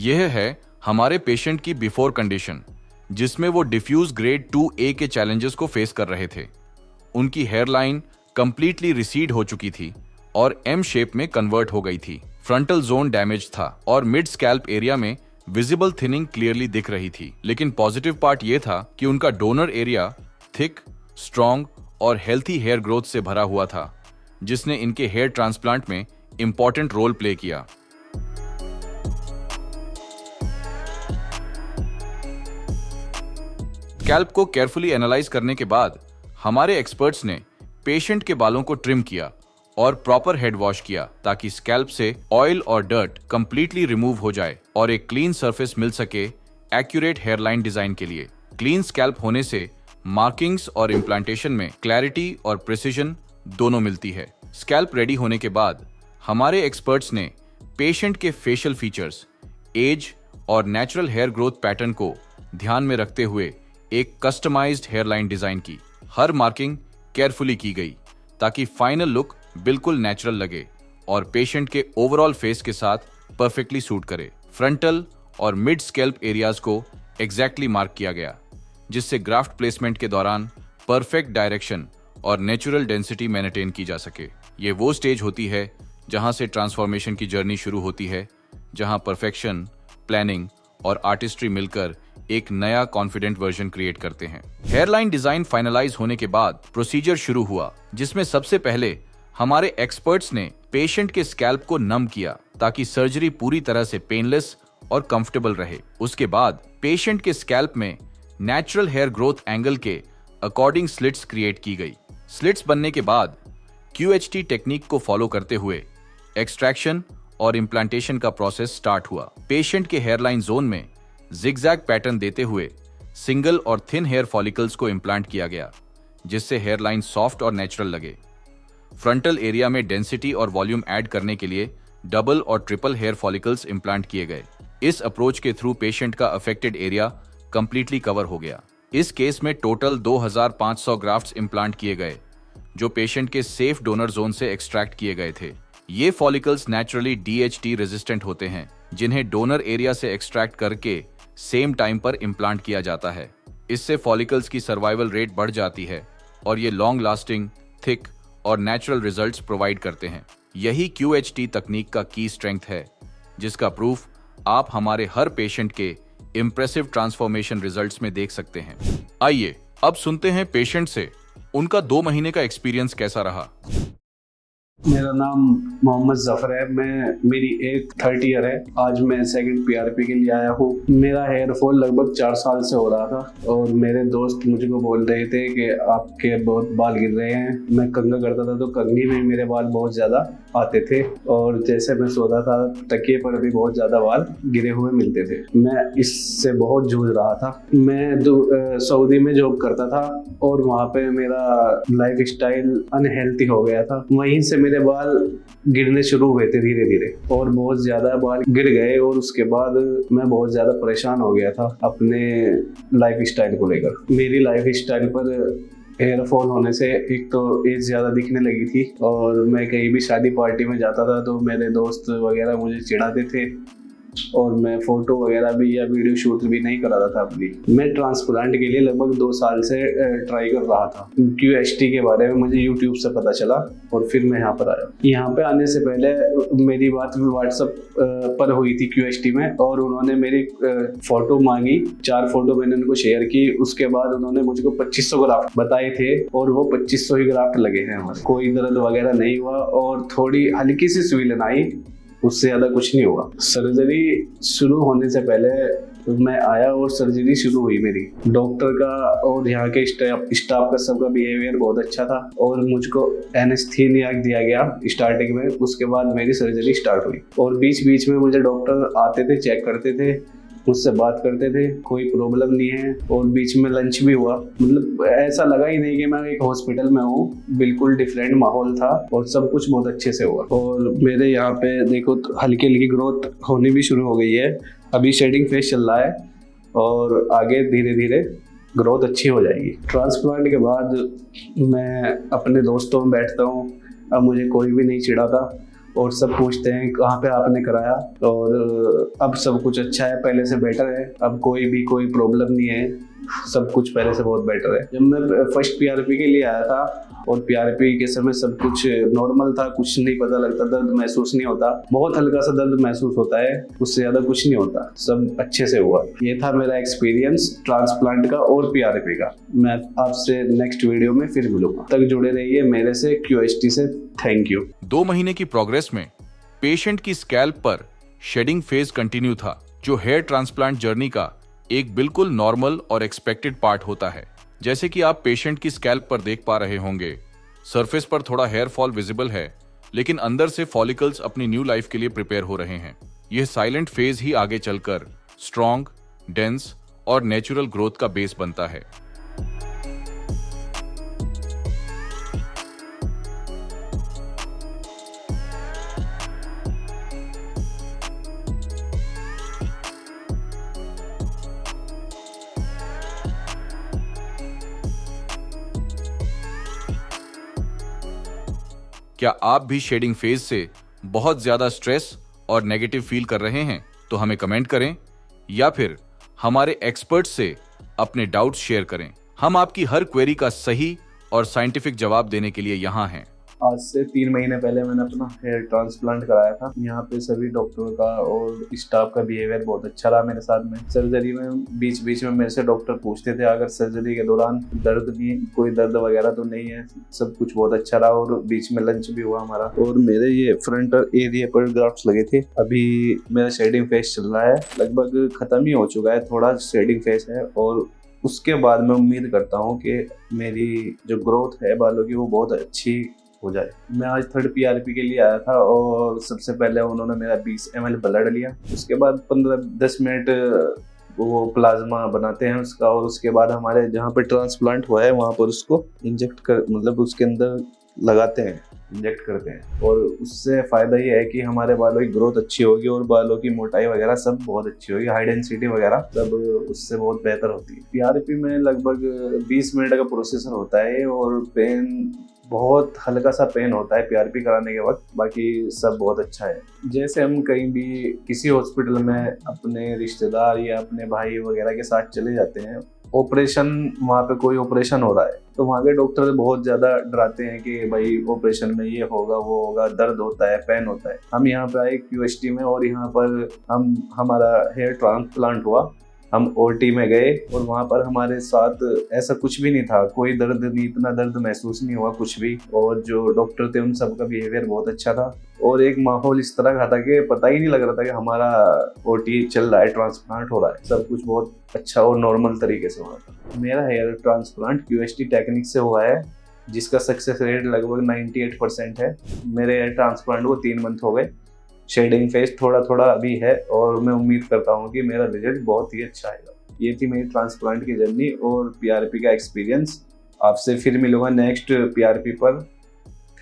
यह है हमारे पेशेंट की बिफोर कंडीशन, जिसमें वो डिफ्यूज ग्रेड 2A के चैलेंजेस को फेस कर रहे थे। उनकी हेयरलाइन कंप्लीटली रिसीड हो चुकी थी और एम शेप में कन्वर्ट हो गई थी। फ्रंटल जोन डैमेज था और मिड स्कैल्प एरिया में विजिबल थिनिंग क्लियरली दिख रही थी। लेकिन पॉजिटिव पार्ट यह था कि उनका डोनर एरिया थिक, स्ट्रॉन्ग और हेल्थी हेयर ग्रोथ से भरा हुआ था, जिसने इनके हेयर ट्रांसप्लांट में इंपॉर्टेंट रोल प्ले किया। स्कैल्प को केयरफुली एनालाइज करने के बाद हमारे एक्सपर्ट्स ने पेशेंट के बालों को ट्रिम किया और प्रॉपर हेड वॉश किया, ताकि स्कैल्प से ऑयल और डर्ट कंप्लीटली रिमूव हो जाए और एक क्लीन सरफेस मिल सके एक्यूरेट हेयरलाइन डिजाइन के लिए। क्लीन स्कैल्प होने से मार्किंग्स और इम्प्लांटेशन में क्लैरिटी और प्रिसिजन दोनों मिलती है। स्कैल्प रेडी होने के बाद हमारे एक्सपर्ट्स ने पेशेंट के फेशियल फीचर्स, एज और नेचुरल हेयर ग्रोथ पैटर्न को ध्यान में रखते हुए एक कस्टमाइज्ड हेयरलाइन डिजाइन की। हर मार्किंग केयरफुली की गई ताकि फाइनल लुक बिल्कुल नेचुरल लगे और पेशेंट के ओवरऑल फेस के साथ परफेक्टली सूट करे। फ्रंटल और मिड स्कैल्प एरियाज को एग्जैक्टली मार्क किया गया, जिससे ग्राफ्ट प्लेसमेंट के दौरान परफेक्ट डायरेक्शन और नेचुरल डेंसिटी मेंटेन की जा सके। ये वो स्टेज होती है जहां से ट्रांसफॉर्मेशन की जर्नी शुरू होती है, जहां परफेक्शन, प्लानिंग और आर्टिस्ट्री मिलकर एक नया कॉन्फिडेंट वर्जन क्रिएट करते हैं। हेयरलाइन डिजाइन फाइनलाइज होने के बाद प्रोसीजर शुरू हुआ, जिसमें सबसे पहले हमारे एक्सपर्ट्स ने पेशेंट के स्कैल्प को नम किया ताकि सर्जरी पूरी तरह से पेनलेस और कंफर्टेबल रहे। उसके बाद पेशेंट के स्कैल्प में नेचुरल हेयर ग्रोथ एंगल के अकॉर्डिंग स्लिट्स क्रिएट की गई। स्लिट्स बनने के बाद QHT टेक्निक को फॉलो करते हुए एक्सट्रैक्शन और इम्प्लांटेशन का प्रोसेस स्टार्ट हुआ। पेशेंट के हेयरलाइन जोन में जिगजैग पैटर्न देते हुए सिंगल और थिन हेयर फॉलिकल्स को इम्प्लांट किया गया, जिससे हेयरलाइन सॉफ्ट और नेचुरल लगे। फ्रंटल एरिया में डेंसिटी और वॉल्यूम ऐड करने के लिए डबल और ट्रिपल हेयर फॉलिकल्स इम्प्लांट किए गए। इस अप्रोच के थ्रू पेशेंट का अफेक्टेड एरिया कंप्लीटली कवर हो गया। इस केस में टोटल 2500 ग्राफ्ट्स इम्प्लांट किए गए, जो पेशेंट के सेफ डोनर जोन से एक्सट्रैक्ट किए गए थे। ये फॉलिकल्स नेचुरली DHT रेजिस्टेंट होते हैं, जिन्हें डोनर एरिया से एक्सट्रैक्ट करके सेम टाइम पर इम्प्लांट किया जाता है। इससे फॉलिकल्स की सर्वाइवल रेट बढ़ जाती है और ये लॉन्ग लास्टिंग, थिक और नेचुरल रिजल्ट्स प्रोवाइड करते हैं। यही QHT तकनीक का की स्ट्रेंथ है, जिसका प्रूफ आप हमारे हर पेशेंट के इम्प्रेसिव ट्रांसफॉर्मेशन रिजल्ट्स में देख सकते हैं। आइए अब सुनते हैं पेशेंट से उनका 2 महीने का एक्सपीरियंस कैसा रहा। मेरा नाम मोहम्मद जफर है। मेरी एज 30 ईयर है। आज मैं सेकंड PRP के लिए आया हूँ। मेरा हेयर फॉल लगभग 4 साल से हो रहा था और मेरे दोस्त मुझको बोल रहे थे कि आपके बहुत बाल गिर रहे हैं। मैं कंघा करता था तो कंघी में मेरे बाल बहुत ज़्यादा आते थे और जैसे मैं सोता था तकिए पर भी बहुत ज़्यादा बाल गिरे हुए मिलते थे। मैं इससे बहुत जूझ रहा था। मैं सऊदी में जॉब करता था और वहाँ पे मेरा लाइफ स्टाइल अनहेल्थी हो गया था। वहीं से मेरे बाल गिरने शुरू हुए थे धीरे धीरे और बहुत ज्यादा बाल गिर गए और उसके बाद मैं बहुत ज्यादा परेशान हो गया था अपने लाइफ स्टाइल को लेकर। मेरी लाइफ स्टाइल पर हेयर फॉल होने से एक तो एज ज़्यादा दिखने लगी थी और मैं कहीं भी शादी पार्टी में जाता था तो मेरे दोस्त वगैरह मुझे चिढ़ाते थे और मैं फोटो वगैरह भी या वीडियो शूट भी नहीं करा रहा था अपनी। मैं ट्रांसप्लांट के लिए लगभग 2 साल से ट्राई कर रहा था। QHT के बारे में मुझे YouTube से पता चला और फिर मैं यहाँ पर आया। यहाँ पे आने से पहले मेरी बात WhatsApp पर हुई थी QHT में और उन्होंने मेरी फोटो मांगी। 4 फोटो मैंने उनको शेयर की। उसके बाद उन्होंने मुझको 2500 ग्राफ्ट बताए थे और वो 2500 ही ग्राफ्ट लगे हैं हमारे। कोई दर्द वगैरह नहीं हुआ और थोड़ी हल्की सी स्वेलन आई, उससे ज़्यादा कुछ नहीं हुआ। सर्जरी शुरू होने से पहले मैं आया और सर्जरी शुरू हुई मेरी। डॉक्टर का और यहाँ के स्टाफ का सबका बिहेवियर बहुत अच्छा था और मुझको एनेस्थीसिया दिया गया स्टार्टिंग में। उसके बाद मेरी सर्जरी स्टार्ट हुई और बीच बीच में मुझे डॉक्टर आते थे, चेक करते थे, मुझसे बात करते थे, कोई प्रॉब्लम नहीं है। और बीच में लंच भी हुआ। मतलब ऐसा लगा ही नहीं कि मैं एक हॉस्पिटल में हूँ। बिल्कुल डिफरेंट माहौल था और सब कुछ बहुत अच्छे से हुआ। और मेरे यहाँ पे देखो तो हल्की हल्की ग्रोथ होनी भी शुरू हो गई है। अभी शेडिंग फेस चल रहा है और आगे धीरे धीरे ग्रोथ अच्छी हो जाएगी। ट्रांसप्लांट के बाद मैं अपने दोस्तों में बैठता हूँ। अब मुझे कोई भी नहीं चिढ़ाता और सब पूछते हैं कहाँ पे आपने कराया। और अब सब कुछ अच्छा है, पहले से बेटर है, अब कोई प्रॉब्लम नहीं है, सब कुछ पहले से बहुत बेटर है। जब मैं फर्स्ट पीआरपी के लिए आया था और पीआरपी के समय सब कुछ नॉर्मल था, कुछ नहीं पता लगता, दर्द महसूस नहीं होता, बहुत हल्का सा दर्द महसूस होता है, उससे ज्यादा कुछ नहीं होता, सब अच्छे से हुआ। ये था मेरा एक्सपीरियंस ट्रांसप्लांट का और पीआरपी का। मैं आपसे नेक्स्ट वीडियो में फिर मिलूंगा, तक जुड़े रहिए मेरे से, क्यूएसटी से। Thank you. 2 महीने की प्रोग्रेस में पेशेंट की स्कैल्प पर शेडिंग फेज कंटिन्यू था, जो हेयर ट्रांसप्लांट जर्नी का एक बिल्कुल नॉर्मल और एक्सपेक्टेड पार्ट होता है। जैसे कि आप पेशेंट की स्कैल्प पर देख पा रहे होंगे, सरफेस पर थोड़ा हेयर फॉल विजिबल है, लेकिन अंदर से फॉलिकल्स अपनी न्यू लाइफ के लिए प्रिपेयर हो रहे हैं। यह साइलेंट फेज ही आगे चलकर स्ट्रॉन्ग, डेंस और नेचुरल ग्रोथ का बेस बनता है। क्या आप भी शेडिंग फेज से बहुत ज्यादा स्ट्रेस और नेगेटिव फील कर रहे हैं? तो हमें कमेंट करें या फिर हमारे एक्सपर्ट से अपने डाउट्स शेयर करें। हम आपकी हर क्वेरी का सही और साइंटिफिक जवाब देने के लिए यहाँ हैं। आज से 3 महीने पहले मैंने अपना हेयर ट्रांसप्लांट कराया था। यहाँ पे सभी डॉक्टरों का और स्टाफ का बिहेवियर बहुत अच्छा रहा मेरे साथ में। सर्जरी में बीच बीच में मेरे से डॉक्टर पूछते थे अगर सर्जरी के दौरान कोई दर्द वगैरह तो नहीं है, सब कुछ बहुत अच्छा रहा। और बीच में लंच भी हुआ हमारा। और मेरे ये फ्रंट एरिया पर ग्राफ्ट्स लगे थे। अभी मेरा शेडिंग फेस चल रहा है, लगभग खत्म ही हो चुका है, थोड़ा शेडिंग फेस है। और उसके बाद मैं उम्मीद करता हूँ कि मेरी जो ग्रोथ है बालों की वो बहुत अच्छी हो जाए। मैं आज 3rd पीआरपी के लिए आया था और सबसे पहले उन्होंने मेरा 20 ml ब्लड लिया। उसके बाद 15-10 मिनट वो प्लाज्मा बनाते हैं उसका, और उसके बाद हमारे जहाँ पे ट्रांसप्लांट हुआ है वहाँ पर उसको इंजेक्ट कर, मतलब उसके अंदर लगाते हैं, इंजेक्ट करते हैं। और उससे फायदा ये है कि हमारे बालों की ग्रोथ अच्छी होगी और बालों की मोटाई वगैरह सब बहुत अच्छी होगी, हाई डेंसिटी वगैरह सब उससे बहुत बेहतर होती है। पीआरपी में लगभग 20 मिनट का प्रोसेसर होता है और पेन बहुत हल्का सा पेन होता है पीआरपी कराने के वक्त, बाकी सब बहुत अच्छा है। जैसे हम कहीं भी किसी हॉस्पिटल में अपने रिश्तेदार या अपने भाई वगैरह के साथ चले जाते हैं, ऑपरेशन, वहाँ पे कोई ऑपरेशन हो रहा है तो वहाँ के डॉक्टर बहुत ज़्यादा डराते हैं कि भाई ऑपरेशन में ये होगा वो होगा, दर्द होता है, पेन होता है। हम यहाँ पे आए क्यूएसटी में और यहाँ पर हमारा हेयर ट्रांसप्लांट हुआ। हम ओटी में गए और वहाँ पर हमारे साथ ऐसा कुछ भी नहीं था, कोई दर्द नहीं, इतना दर्द महसूस नहीं हुआ कुछ भी। और जो डॉक्टर थे उन सबका बिहेवियर बहुत अच्छा था और एक माहौल इस तरह का था कि पता ही नहीं लग रहा था कि हमारा ओटी चल रहा है, ट्रांसप्लांट हो रहा है। सब कुछ बहुत अच्छा और नॉर्मल तरीके से हुआ था। मेरा हेयर ट्रांसप्लांट क्यूएसटी टेक्निक से हुआ है, जिसका सक्सेस रेट लगभग 98% है। मेरे हेयर ट्रांसप्लांट को 3 मंथ हो गए। शेडिंग फेस थोड़ा थोड़ा अभी है और मैं उम्मीद करता हूँ कि मेरा रिजल्ट बहुत ही अच्छा आएगा। ये थी मेरी ट्रांसप्लांट की जर्नी और पीआरपी का एक्सपीरियंस। आपसे फिर मिलूंगा नेक्स्ट पीआरपी पर।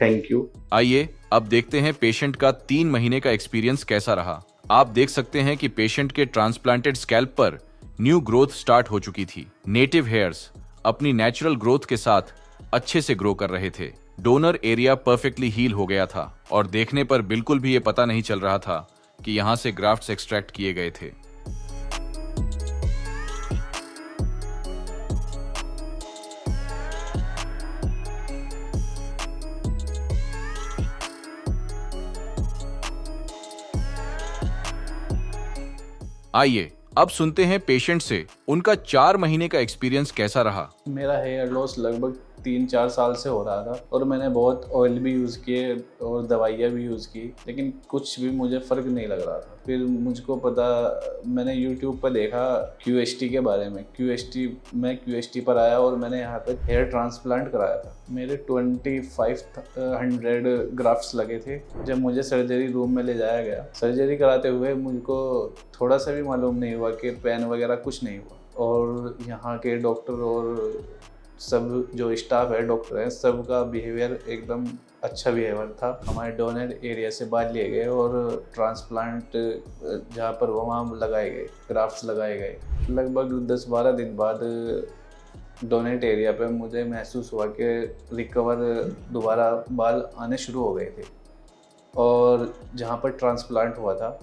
Thank you. आइए अब देखते हैं पेशेंट का 3 महीने का एक्सपीरियंस कैसा रहा। आप देख सकते हैं कि पेशेंट के ट्रांसप्लांटेड स्कैल्प पर न्यू ग्रोथ स्टार्ट हो चुकी थी। नेटिव हेयर्स अपनी नेचुरल ग्रोथ के साथ अच्छे से ग्रो कर रहे थे। डोनर एरिया परफेक्टली हील हो गया था और देखने पर बिल्कुल भी ये पता नहीं चल रहा था कि यहां से ग्राफ्ट्स एक्सट्रैक्ट किए गए थे। आइए अब सुनते हैं पेशेंट से उनका 4 महीने का एक्सपीरियंस कैसा रहा। मेरा हेयर लॉस लगभग 3-4 साल से हो रहा था और मैंने बहुत ऑयल भी यूज़ किए और दवाइयाँ भी यूज़ की, लेकिन कुछ भी मुझे फ़र्क नहीं लग रहा था। फिर मुझको पता, मैंने YouTube पर देखा क्यूएसटी के बारे में। मैं क्यूएसटी पर आया और मैंने यहाँ पर हेयर ट्रांसप्लांट कराया था। मेरे 2500 ग्राफ्ट्स लगे थे। जब मुझे सर्जरी रूम में ले जाया गया, सर्जरी कराते हुए मुझको थोड़ा सा भी मालूम नहीं हुआ कि पेन वगैरह कुछ नहीं हुआ। और यहाँ के डॉक्टर और सब जो स्टाफ है, डॉक्टर हैं, सबका बिहेवियर एकदम अच्छा बिहेवियर था। हमारे डोनर एरिया से बाल लिए गए और ट्रांसप्लांट जहाँ पर वहाँ लगाए गए, ग्राफ्ट्स लगाए गए। लगभग 10-12 दिन बाद डोनेट एरिया पे मुझे महसूस हुआ कि रिकवर दोबारा बाल आने शुरू हो गए थे। और जहाँ पर ट्रांसप्लांट हुआ था,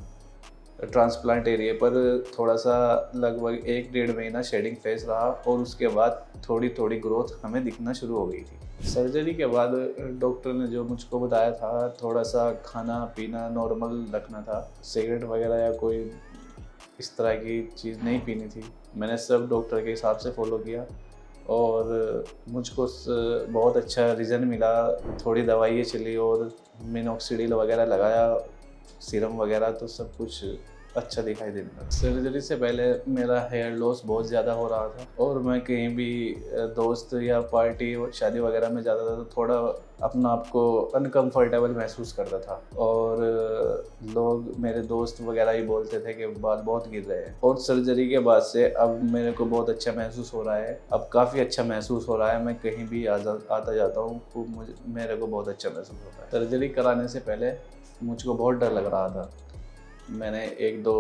ट्रांसप्लांट एरिया पर थोड़ा सा लगभग 1-1.5 महीना शेडिंग फेज रहा और उसके बाद थोड़ी थोड़ी ग्रोथ हमें दिखना शुरू हो गई थी। सर्जरी के बाद डॉक्टर ने जो मुझको बताया था, थोड़ा सा खाना पीना नॉर्मल रखना था, सिगरेट वगैरह या कोई इस तरह की चीज़ नहीं पीनी थी। मैंने सब डॉक्टर के हिसाब से फॉलो किया और मुझको बहुत अच्छा रिज़ल्ट मिला। थोड़ी दवाइयाँ चली और मिनॉक्सिडिल वगैरह लगाया, सीरम वगैरह, तो सब कुछ अच्छा दिखाई देने लगा। सर्जरी से पहले मेरा हेयर लॉस बहुत ज़्यादा हो रहा था और मैं कहीं भी दोस्त या पार्टी शादी वगैरह में जाता था तो थोड़ा अपना आप को अनकम्फर्टेबल महसूस करता था और लोग, मेरे दोस्त वगैरह ही बोलते थे कि बाल बहुत गिर रहे हैं। और सर्जरी के बाद से अब मेरे को बहुत अच्छा महसूस हो रहा है, अब काफ़ी अच्छा महसूस हो रहा है। मैं कहीं भी आता जाता हूँ तो मेरे को बहुत अच्छा महसूस होता है। सर्जरी कराने से पहले मुझको बहुत डर लग रहा था। मैंने 1-2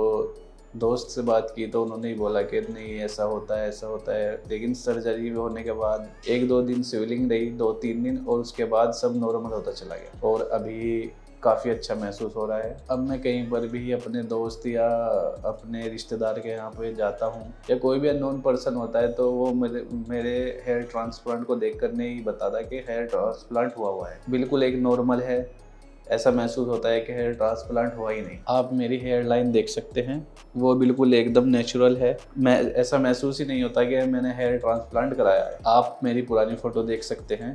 दोस्त से बात की तो उन्होंने ही बोला कि नहीं ऐसा होता है, ऐसा होता है। लेकिन सर्जरी होने के बाद 1-2 दिन स्वेलिंग रही, 2-3 दिन, और उसके बाद सब नॉर्मल होता चला गया और अभी काफ़ी अच्छा महसूस हो रहा है। अब मैं कहीं पर भी अपने दोस्त या अपने रिश्तेदार के यहाँ पे जाता हूँ या कोई भी अननोन पर्सन होता है तो वो मेरे हेयर ट्रांसप्लांट को देख कर नहीं बताता कि हेयर ट्रांसप्लांट हुआ है। बिल्कुल एक नॉर्मल है, ऐसा महसूस होता है कि हेयर ट्रांसप्लांट हुआ ही नहीं। आप मेरी हेयर लाइन देख सकते हैं, वो बिल्कुल एकदम नेचुरल है। मैं ऐसा महसूस ही नहीं होता कि मैंने हेयर ट्रांसप्लांट कराया है। आप मेरी पुरानी फ़ोटो देख सकते हैं,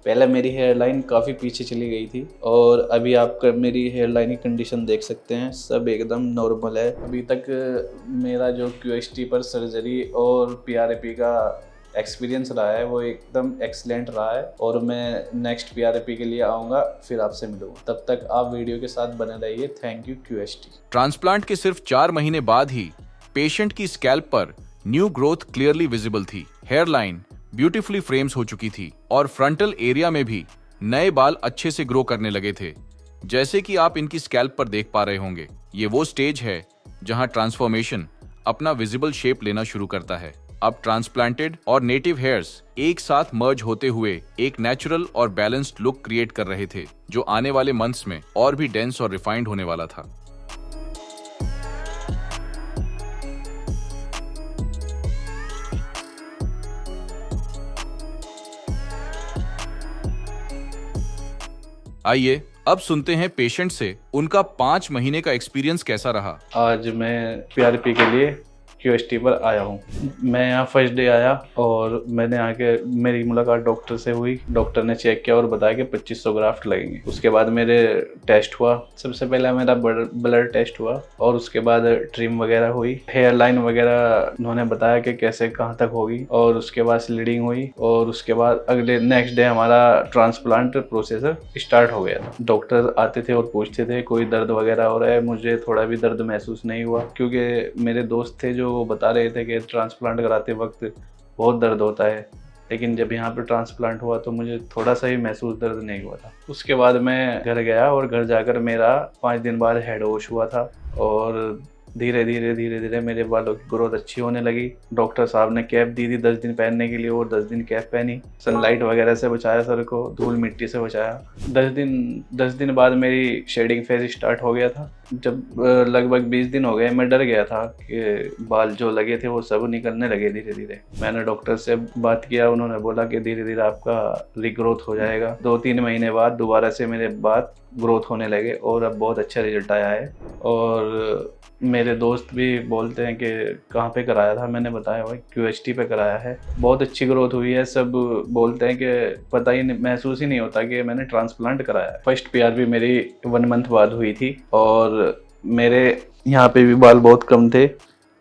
पहले मेरी हेयर लाइन काफ़ी पीछे चली गई थी और अभी आप मेरी हेयर लाइन की कंडीशन देख सकते हैं, सब एकदम नॉर्मल है। अभी तक मेरा जो QST पर सर्जरी और PRP का एक्सपीरियंस रहा है वो एकदम एक्सीलेंट रहा है और मैं नेक्स्ट PRP के लिए आऊँगा, फिर आपसे मिलूँगा। तब तक आप वीडियो के साथ बने रहिए। Thank you QST। ट्रांसप्लांट के सिर्फ 4 महीने बाद ही पेशेंट की स्कैल्प पर न्यू ग्रोथ क्लियरली विजिबल थी, हेयर लाइन ब्यूटीफुली फ्रेम्स हो चुकी थी और फ्रंटल एरिया में भी नए बाल अच्छे से ग्रो करने लगे थे, जैसे कि आप इनकी स्कैल्प पर देख पा रहे होंगे। ये वो स्टेज है जहां ट्रांसफॉर्मेशन अपना विजिबल शेप लेना शुरू करता है। अब ट्रांसप्लांटेड और नेटिव हेयर्स एक साथ मर्ज होते हुए एक नेचुरल और बैलेंस्ड लुक क्रिएट कर रहे थे, जो आने वाले मंथ्स में और भी डेंस और रिफाइंड होने वाला था। आइए अब सुनते हैं पेशेंट से उनका 5 महीने का एक्सपीरियंस कैसा रहा। आज मैं PRP के लिए QST पर आया हूँ। मैं यहाँ फर्स्ट डे आया और मैंने आके मेरी मुलाकात डॉक्टर से हुई। डॉक्टर ने चेक किया और बताया कि 2500 ग्राफ्ट लगेंगे। उसके बाद मेरे टेस्ट हुआ। सबसे पहले मेरा ब्लड टेस्ट हुआ और उसके बाद ट्रिम वगैरह हुई। हेयर लाइन वगैरह उन्होंने बताया कि कैसे कहाँ तक होगी और उसके बाद स्लीडिंग हुई और उसके बाद अगले नेक्स्ट डे हमारा ट्रांसप्लांट प्रोसेसर स्टार्ट हो गया था। डॉक्टर आते थे और पूछते थे कोई दर्द वगैरह हो रहा है। मुझे थोड़ा भी दर्द महसूस नहीं हुआ क्योंकि मेरे दोस्त थे जो वो बता रहे थे कि ट्रांसप्लांट कराते वक्त बहुत दर्द होता है, लेकिन जब यहाँ पे ट्रांसप्लांट हुआ तो मुझे थोड़ा सा ही महसूस दर्द नहीं हुआ था। उसके बाद मैं घर गया और घर जाकर मेरा 5 दिन बाद हेड वॉश हुआ था और धीरे धीरे मेरे बालों की ग्रोथ अच्छी होने लगी। डॉक्टर साहब ने कैप दी थी 10 दिन पहनने के लिए और 10 दिन कैप पहनी। सनलाइट वगैरह से बचाया सर को, धूल मिट्टी से बचाया। 10 दिन बाद मेरी शेडिंग फेज स्टार्ट हो गया था। जब लगभग 20 दिन हो गए, मैं डर गया था कि बाल जो लगे थे वो सब निकलने लगे धीरे धीरे। मैंने डॉक्टर से बात किया, उन्होंने बोला कि धीरे धीरे आपका रिग्रोथ हो जाएगा। 2-3 महीने बाद दोबारा से मेरे बाल ग्रोथ होने लगे और अब बहुत अच्छा रिजल्ट आया है। और मेरे दोस्त भी बोलते हैं कि कहाँ पे कराया था, मैंने बताया भाई QST पे कराया है, बहुत अच्छी ग्रोथ हुई है। सब बोलते हैं कि पता ही महसूस ही नहीं होता कि मैंने ट्रांसप्लांट कराया है। फर्स्ट PRP मेरी 1 मंथ बाद हुई थी और मेरे यहाँ पे भी बाल बहुत कम थे,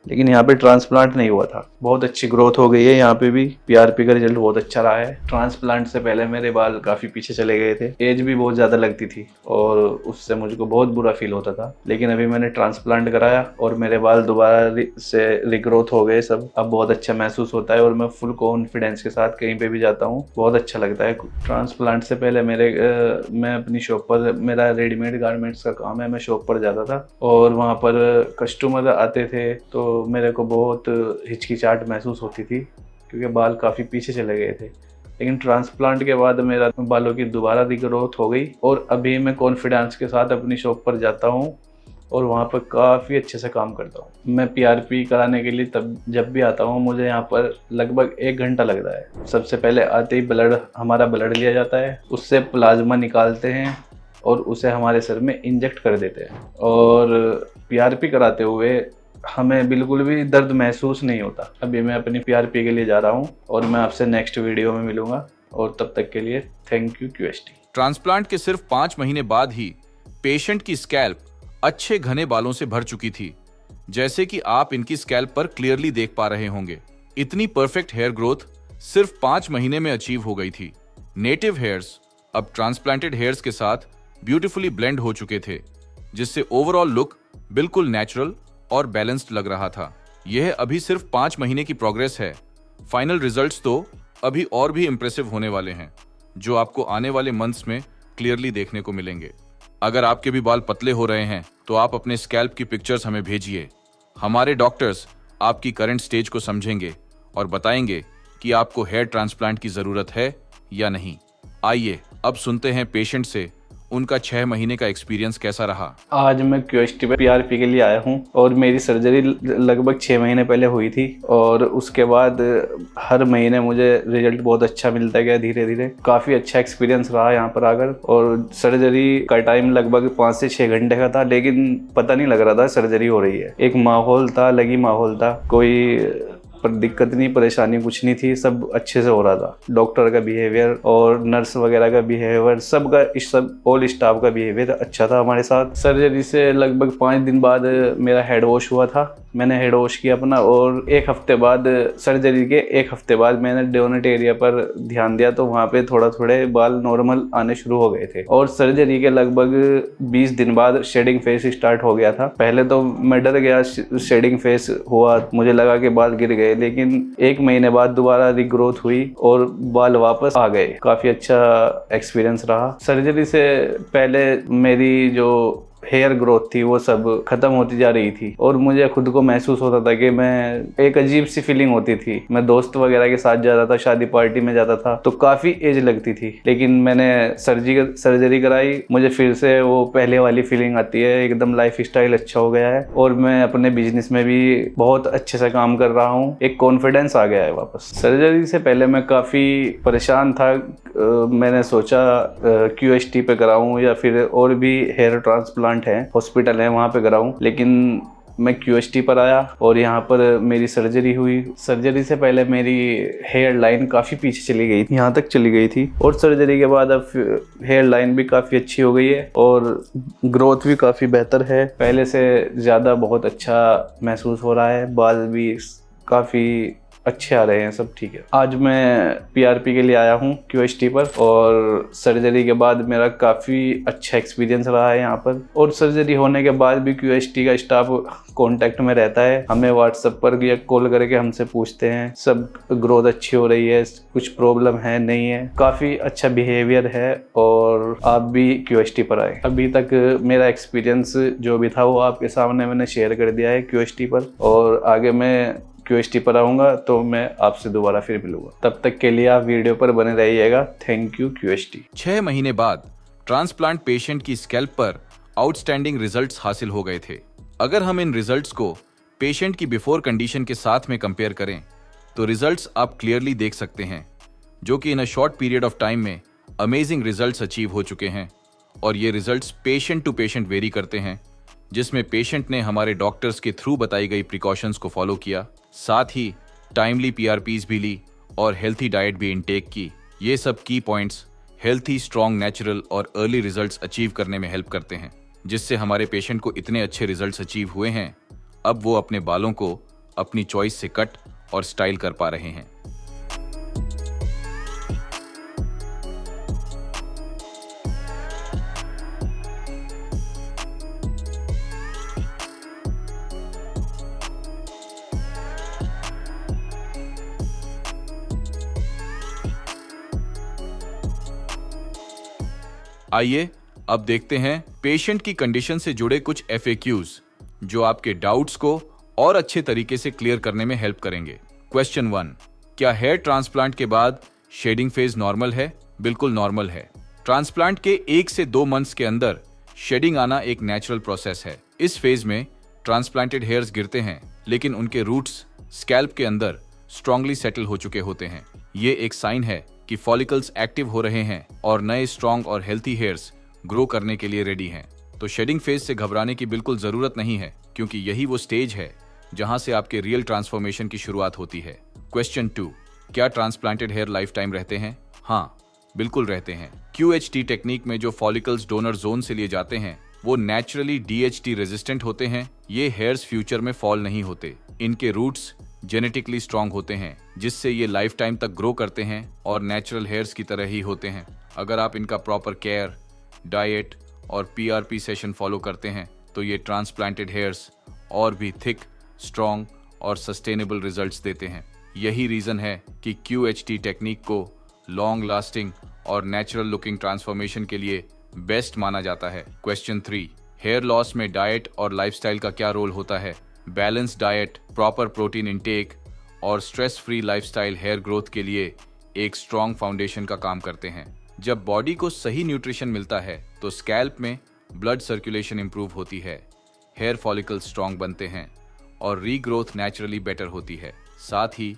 लेकिन यहाँ पे ट्रांसप्लांट नहीं हुआ था। बहुत अच्छी ग्रोथ हो गई है यहाँ पे भी। PRP का रिजल्ट बहुत अच्छा रहा है। ट्रांसप्लांट से पहले मेरे बाल काफ़ी पीछे चले गए थे, एज भी बहुत ज़्यादा लगती थी और उससे मुझको बहुत बुरा फील होता था। लेकिन अभी मैंने ट्रांसप्लांट कराया और मेरे बाल दोबारा से रिग्रोथ हो गए सब। अब बहुत अच्छा महसूस होता है और मैं फुल कॉन्फिडेंस के साथ कहीं पर भी जाता हूँ, बहुत अच्छा लगता है। ट्रांसप्लांट से पहले मैं अपनी शॉप पर, मेरा रेडीमेड गारमेंट्स का काम है, मैं शॉप पर जाता था और वहाँ पर कस्टमर आते थे तो मेरे को बहुत हिचकिचाहट महसूस होती थी क्योंकि बाल काफ़ी पीछे चले गए थे। लेकिन ट्रांसप्लांट के बाद मेरा बालों की दोबारा रिग्रोथ हो गई और अभी मैं कॉन्फिडेंस के साथ अपनी शॉप पर जाता हूँ और वहाँ पर काफ़ी अच्छे से काम करता हूँ। मैं PRP कराने के लिए तब जब भी आता हूँ मुझे यहाँ पर लगभग 1 घंटा लगता है। सबसे पहले आते ही हमारा ब्लड लिया जाता है, उससे प्लाज्मा निकालते हैं और उसे हमारे सर में इंजेक्ट कर देते हैं। और PRP कराते हुए हमें बिल्कुल भी दर्द महसूस नहीं होता। अभी मैं अपनी PRP के लिए जा रहा हूँ और मैं आपसे नेक्स्ट वीडियो में मिलूंगा और तब तक के लिए थैंक यू QST। ट्रांसप्लांट के सिर्फ 5 महीने बाद ही पेशेंट की स्कैल्प अच्छे घने बालों से भर चुकी थी, जैसे कि आप इनकी स्कैल्प पर क्लियरली देख पा रहे होंगे। इतनी परफेक्ट हेयर ग्रोथ सिर्फ 5 महीने में अचीव हो गई थी। नेटिव हेयर्स अब ट्रांसप्लांटेड हेयर्स के साथ ब्यूटीफुली ब्लेंड हो चुके थे, जिससे ओवरऑल लुक बिल्कुल नेचुरल और बैलेंस्ड लग रहा था। यह अभी सिर्फ 5 महीने की प्रोग्रेस है। फाइनल रिजल्ट्स तो अभी और भी इंप्रेसिव होने वाले हैं, जो आपको आने वाले मंथ्स में क्लियरली देखने को मिलेंगे। अगर आपके भी बाल पतले हो रहे हैं तो आप अपने स्कैल्प की पिक्चर्स हमें भेजिए। हमारे डॉक्टर्स आपकी करंट स्टेज को समझेंगे और बताएंगे कि आपको हेयर ट्रांसप्लांट की जरूरत है या नहीं। आइए अब सुनते हैं पेशेंट से उनका 6 महीने का एक्सपीरियंस कैसा रहा। आज मैं QST पे PRP के लिए आया हूँ और मेरी सर्जरी लगभग 6 महीने पहले हुई थी और उसके बाद हर महीने मुझे रिजल्ट बहुत अच्छा मिलता गया। धीरे धीरे काफ़ी अच्छा एक्सपीरियंस रहा यहाँ पर आकर। और सर्जरी का टाइम लगभग 5 से 6 घंटे का था, लेकिन पता नहीं लग रहा था सर्जरी हो रही है। एक माहौल था, अलग ही माहौल था, कोई पर दिक्कत नहीं, परेशानी कुछ नहीं थी, सब अच्छे से हो रहा था। डॉक्टर का बिहेवियर और नर्स वगैरह का बिहेवियर, सब ऑल स्टाफ का बिहेवियर अच्छा था हमारे साथ। सर्जरी से लगभग 5 दिन बाद मेरा हेड वॉश हुआ था। मैंने हेड वॉश किया अपना और 1 हफ्ते बाद, सर्जरी के 1 हफ्ते बाद मैंने डोनट एरिया पर ध्यान दिया तो वहाँ पे थोड़े बाल नॉर्मल आने शुरू हो गए थे। और सर्जरी के लगभग 20 दिन बाद शेडिंग फेस स्टार्ट हो गया था। पहले तो मैं डर गया, शेडिंग फेस हुआ, मुझे लगा कि बाल गिर गए, लेकिन 1 महीने बाद दोबारा रिग्रोथ हुई और बाल वापस आ गए। काफ़ी अच्छा एक्सपीरियंस रहा। सर्जरी से पहले मेरी जो हेयर ग्रोथ थी वो सब खत्म होती जा रही थी और मुझे खुद को महसूस होता था कि मैं, एक अजीब सी फीलिंग होती थी। मैं दोस्त वगैरह के साथ जाता था, शादी पार्टी में जाता था तो काफ़ी एज लगती थी, लेकिन मैंने सर्जरी कराई, मुझे फिर से वो पहले वाली फीलिंग आती है। एकदम लाइफ स्टाइल अच्छा हो गया है और मैं अपने बिजनेस में भी बहुत अच्छे से काम कर रहा हूँ। एक कॉन्फिडेंस आ गया है वापस। सर्जरी से पहले मैं काफ़ी परेशान था। मैंने सोचा QST पे कराऊँ या फिर और भी हेयर ट्रांसप्लांट है, हॉस्पिटल है, वहाँ पे कराऊँ, लेकिन मैं QST पर आया और यहाँ पर मेरी सर्जरी हुई। सर्जरी से पहले मेरी हेयर लाइन काफ़ी पीछे चली गई थी, यहाँ तक चली गई थी, और सर्जरी के बाद अब हेयर लाइन भी काफ़ी अच्छी हो गई है और ग्रोथ भी काफ़ी बेहतर है। पहले से ज़्यादा बहुत अच्छा महसूस हो रहा है, बाल भी काफ़ी अच्छे आ रहे हैं, सब ठीक है। आज मैं PRP के लिए आया हूँ QST पर और सर्जरी के बाद मेरा काफ़ी अच्छा एक्सपीरियंस रहा है यहाँ पर। और सर्जरी होने के बाद भी QST का स्टाफ कांटेक्ट में रहता है, हमें व्हाट्सएप पर या कॉल करके हमसे पूछते हैं सब ग्रोथ अच्छी हो रही है, कुछ प्रॉब्लम है नहीं है। काफ़ी अच्छा बिहेवियर है और आप भी QST पर आए। अभी तक मेरा एक्सपीरियंस जो भी था वो आपके सामने मैंने शेयर कर दिया है QST पर, और आगे मैं QST पर आऊँगा तो मैं आपसे दोबारा फिर मिलूंगा। तब तक के लिए आप वीडियो पर बने रहिएगा। Thank you QST। 6 महीने बाद ट्रांसप्लांट पेशेंट की स्कैल्प पर आउटस्टैंडिंग रिजल्ट्स हासिल हो गए थे। अगर हम इन रिजल्ट्स को पेशेंट की बिफोर कंडीशन के साथ में कंपेयर करें तो रिजल्ट्स आप क्लियरली देख सकते हैं, जो कि in a short period of time में अमेजिंग रिजल्ट्स अचीव हो चुके हैं। और ये results patient to patient vary करते हैं, जिसमें पेशेंट ने हमारे डॉक्टर्स के थ्रू बताई गई प्रिकॉशंस को फॉलो किया, साथ ही टाइमली PRPs भी ली और हेल्थी डाइट भी इनटेक की। ये सब की पॉइंट्स हेल्थी, स्ट्रॉन्ग, नेचुरल और अर्ली रिजल्ट्स अचीव करने में हेल्प करते हैं, जिससे हमारे पेशेंट को इतने अच्छे रिजल्ट्स अचीव हुए हैं, अब वो अपने बालों को अपनी चॉइस से कट और स्टाइल कर पा रहे हैं। आइए अब देखते हैं पेशेंट की कंडीशन से जुड़े कुछ FAQs जो आपके डाउट्स को और अच्छे तरीके से क्लियर करने में हेल्प करेंगे। क्वेश्चन 1, क्या हेयर ट्रांसप्लांट के बाद शेडिंग फेज नॉर्मल है? बिल्कुल नॉर्मल है। ट्रांसप्लांट के 1 से 2 मंथ्स के अंदर शेडिंग आना एक नेचुरल प्रोसेस है। इस फेज में ट्रांसप्लांटेड हेयर्स गिरते हैं, लेकिन उनके रूट्स स्कैल्प के अंदर स्ट्रांगली सेटल हो चुके होते हैं। ये एक साइन है कि फॉलिकल्स एक्टिव हो रहे हैं और नए स्ट्रांग और हेल्थी हेयर्स ग्रो करने के लिए रेडी हैं। तो शेडिंग फेज से घबराने की बिल्कुल जरूरत नहीं है, क्योंकि यही वो स्टेज है जहां से आपके रियल ट्रांसफॉर्मेशन की शुरुआत होती है। क्वेश्चन 2, क्या ट्रांसप्लांटेड हेयर लाइफ टाइम रहते हैं? हाँ, बिल्कुल रहते हैं। QHT टेक्निक में जो फॉलिकल्स डोनर जोन से लिए जाते हैं वो नेचुरली DHT रेजिस्टेंट होते हैं। ये हेयर्स फ्यूचर में फॉल नहीं होते। इनके रूट्स जेनेटिकली स्ट्रांग होते हैं, जिससे ये लाइफ टाइम तक ग्रो करते हैं और नेचुरल हेयर्स की तरह ही होते हैं। अगर आप इनका प्रॉपर केयर, डाइट और PRP सेशन फॉलो करते हैं तो ये ट्रांसप्लांटेड हेयर्स और भी थिक, स्ट्रांग और सस्टेनेबल रिजल्ट्स देते हैं। यही रीजन है कि QHT टेक्निक को लॉन्ग लास्टिंग और नेचुरल लुकिंग ट्रांसफॉर्मेशन के लिए बेस्ट माना जाता है। क्वेश्चन 3, हेयर लॉस में डाइट और लाइफस्टाइल का क्या रोल होता है? Balance diet, proper protein intake और stress free lifestyle hair growth के लिए एक स्ट्रॉन्ग फाउंडेशन का काम करते हैं। जब बॉडी को सही न्यूट्रिशन मिलता है तो स्कैल्प में ब्लड सर्कुलेशन इंप्रूव होती है, हेयर फॉलिकल्स स्ट्रॉन्ग बनते हैं और रीग्रोथ नेचुरली बेटर होती है। साथ ही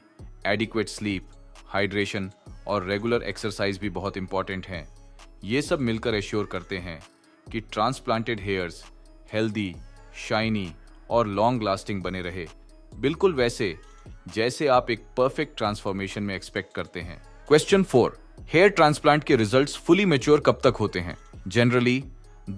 एडिक्वेट स्लीप, हाइड्रेशन और रेगुलर एक्सरसाइज भी बहुत इंपॉर्टेंट हैं। ये सब मिलकर एश्योर करते हैं कि ट्रांसप्लांटेड हेयर्स हेल्दी, शाइनी और लॉन्ग लास्टिंग बने रहे, बिल्कुल वैसे जैसे आप एक परफेक्ट ट्रांसफॉर्मेशन में एक्सपेक्ट करते हैं। क्वेश्चन 4, हेयर ट्रांसप्लांट के रिजल्ट्स फुली मैच्योर कब तक होते हैं? जनरली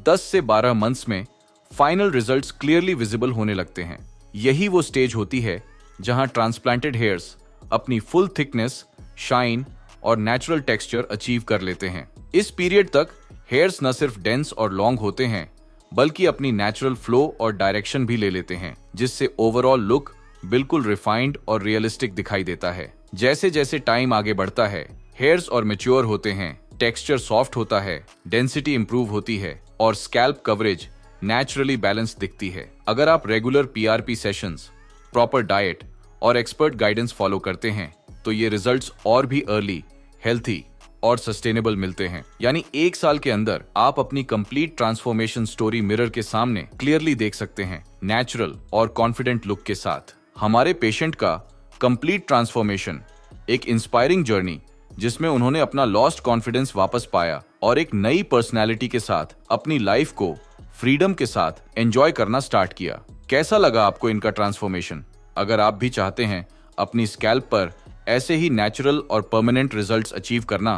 10 से 12 मंथ्स में फाइनल रिजल्ट्स क्लियरली विजिबल होने लगते हैं। यही वो स्टेज होती है जहां ट्रांसप्लांटेड हेयर्स अपनी फुल थिकनेस, शाइन और नेचुरल टेक्सचर अचीव कर लेते हैं। इस पीरियड तक हेयर्स न सिर्फ डेंस और लॉन्ग होते हैं, बल्कि अपनी नेचुरल फ्लो और डायरेक्शन भी ले लेते हैं, जिससे ओवरऑल लुक बिल्कुल रिफाइंड और रियलिस्टिक दिखाई देता है। जैसे जैसे टाइम आगे बढ़ता है, हेयर्स और मैच्योर होते हैं, टेक्सचर सॉफ्ट होता है, डेंसिटी इंप्रूव होती है और स्कैल्प कवरेज नेचुरली बैलेंस दिखती है। अगर आप regular PRP sessions, proper diet और एक्सपर्ट गाइडेंस फॉलो करते हैं तो ये रिजल्ट्स और भी अर्ली, हेल्थी और सस्टेनेबल मिलते हैं। यानी 1 साल के अंदर आप अपनी कंप्लीट ट्रांसफॉर्मेशन स्टोरी मिरर के सामने क्लियरली देख सकते हैं, नेचुरल और कॉन्फिडेंट लुक के साथ। हमारे पेशेंट का कंप्लीट ट्रांसफॉर्मेशन एक इंस्पायरिंग जर्नी, जिसमें उन्होंने अपना लॉस्ट कॉन्फिडेंस वापस पाया और एक नई पर्सनैलिटी के साथ अपनी लाइफ को फ्रीडम के साथ एंजॉय करना स्टार्ट किया। कैसा लगा आपको इनका ट्रांसफॉर्मेशन? अगर आप भी चाहते हैं अपनी स्कैल्प पर ऐसे ही नेचुरल और परमानेंट रिजल्ट्स अचीव करना,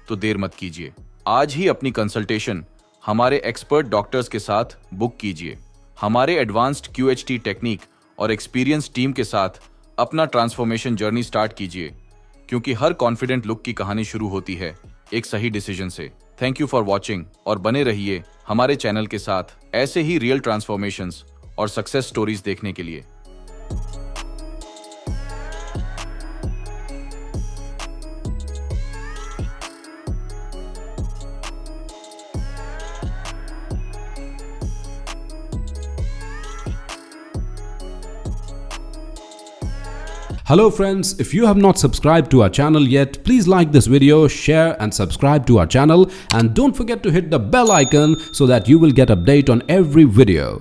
तो देर मत कीजिए। आज ही अपनी कंसल्टेशन हमारे एक्सपर्ट डॉक्टर्स के साथ बुक कीजिए। हमारे एडवांस्ड QHT टेक्निक और एक्सपीरियंस टीम के साथ अपना ट्रांसफॉर्मेशन जर्नी स्टार्ट कीजिए, क्योंकि हर कॉन्फिडेंट लुक की कहानी शुरू होती है एक सही डिसीजन से। थैंक यू फॉर वॉचिंग और बने रहिए हमारे चैनल के साथ ऐसे ही रियल ट्रांसफॉर्मेशंस और सक्सेस स्टोरीज देखने के लिए। Hello friends, if you have not subscribed to our channel yet, please like this video, share and subscribe to our channel, and don't forget to hit the bell icon so that you will get update on every video.